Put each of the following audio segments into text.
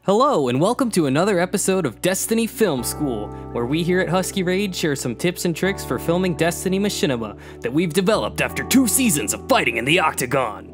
Hello and welcome to another episode of Destiny Film School, where we here at Husky Raid share some tips and tricks for filming Destiny machinima that we've developed after 2 seasons of fighting in the Octagon.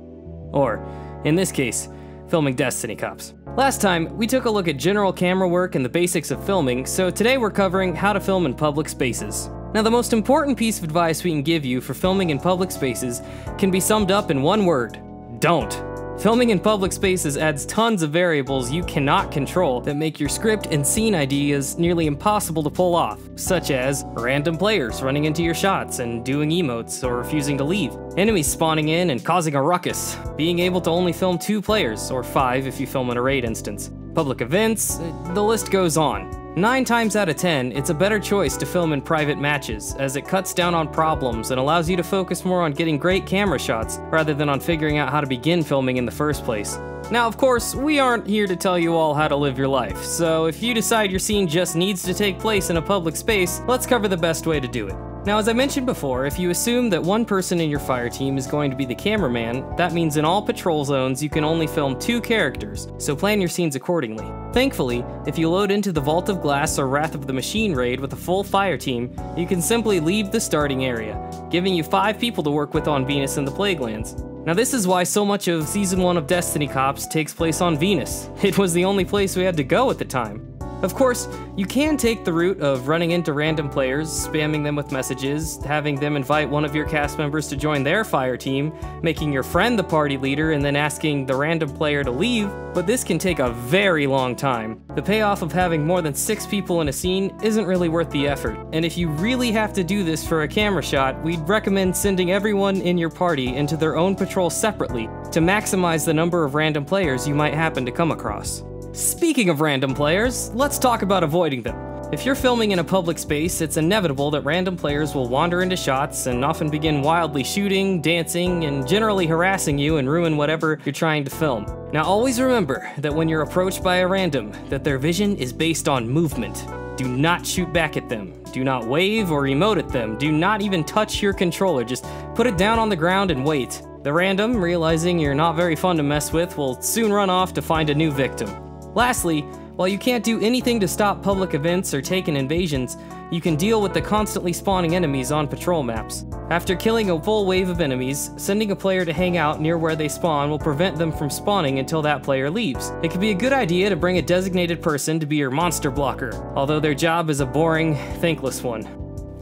Or, in this case, filming Destiny cops. Last time, we took a look at general camera work and the basics of filming, so today we're covering how to film in public spaces. Now, the most important piece of advice we can give you for filming in public spaces can be summed up in one word: don't. Filming in public spaces adds tons of variables you cannot control that make your script and scene ideas nearly impossible to pull off, such as random players running into your shots and doing emotes or refusing to leave, enemies spawning in and causing a ruckus, being able to only film 2 players, or 5 if you film in a raid instance, public events, the list goes on. 9 times out of 10, it's a better choice to film in private matches, as it cuts down on problems and allows you to focus more on getting great camera shots, rather than on figuring out how to begin filming in the first place. Now, of course, we aren't here to tell you all how to live your life, so if you decide your scene just needs to take place in a public space, let's cover the best way to do it. Now, as I mentioned before, if you assume that one person in your fire team is going to be the cameraman, that means in all patrol zones you can only film 2 characters, so plan your scenes accordingly. Thankfully, if you load into the Vault of Glass or Wrath of the Machine raid with a full fire team, you can simply leave the starting area, giving you 5 people to work with on Venus and the Plaguelands. Now, this is why so much of Season 1 of Destiny Cops takes place on Venus. It was the only place we had to go at the time. Of course, you can take the route of running into random players, spamming them with messages, having them invite one of your cast members to join their fire team, making your friend the party leader, and then asking the random player to leave, but this can take a very long time. The payoff of having more than 6 people in a scene isn't really worth the effort, and if you really have to do this for a camera shot, we'd recommend sending everyone in your party into their own patrol separately to maximize the number of random players you might happen to come across. Speaking of random players, let's talk about avoiding them. If you're filming in a public space, it's inevitable that random players will wander into shots and often begin wildly shooting, dancing, and generally harassing you and ruin whatever you're trying to film. Now, always remember that when you're approached by a random, that their vision is based on movement. Do not shoot back at them. Do not wave or emote at them. Do not even touch your controller. Just put it down on the ground and wait. The random, realizing you're not very fun to mess with, will soon run off to find a new victim. Lastly, while you can't do anything to stop public events or taken invasions, you can deal with the constantly spawning enemies on patrol maps. After killing a full wave of enemies, sending a player to hang out near where they spawn will prevent them from spawning until that player leaves. It could be a good idea to bring a designated person to be your monster blocker, although their job is a boring, thankless one.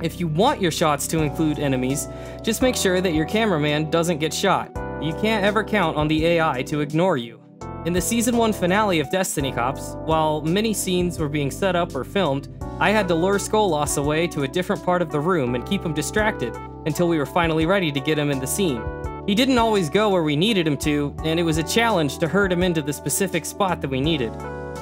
If you want your shots to include enemies, just make sure that your cameraman doesn't get shot. You can't ever count on the AI to ignore you. In the Season 1 finale of Destiny Cops, while many scenes were being set up or filmed, I had to lure Skolas away to a different part of the room and keep him distracted until we were finally ready to get him in the scene. He didn't always go where we needed him to, and it was a challenge to herd him into the specific spot that we needed.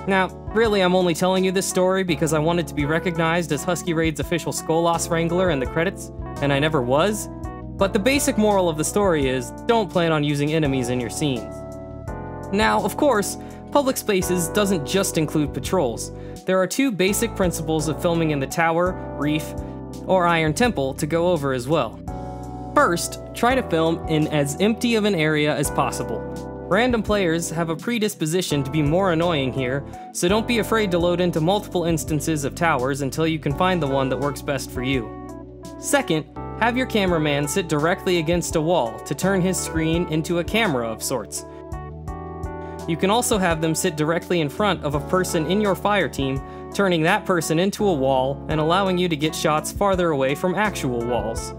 Now, really, I'm only telling you this story because I wanted to be recognized as Husky Raid's official Skolas Wrangler in the credits, and I never was. But the basic moral of the story is, don't plan on using enemies in your scenes. Now, of course, public spaces doesn't just include patrols. There are 2 basic principles of filming in the Tower, Reef, or Iron Temple to go over as well. First, try to film in as empty of an area as possible. Random players have a predisposition to be more annoying here, so don't be afraid to load into multiple instances of towers until you can find the one that works best for you. Second, have your cameraman sit directly against a wall to turn his screen into a camera of sorts. You can also have them sit directly in front of a person in your fire team, turning that person into a wall and allowing you to get shots farther away from actual walls.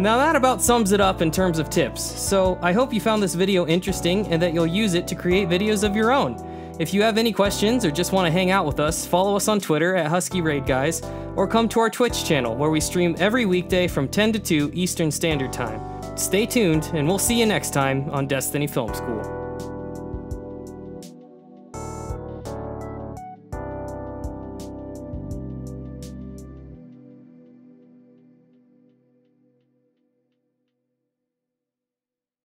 Now that about sums it up in terms of tips, so I hope you found this video interesting and that you'll use it to create videos of your own. If you have any questions or just want to hang out with us, follow us on Twitter at Husky Raid Guys, or come to our Twitch channel where we stream every weekday from 10 to 2 Eastern Standard Time. Stay tuned, and we'll see you next time on Destiny Film School.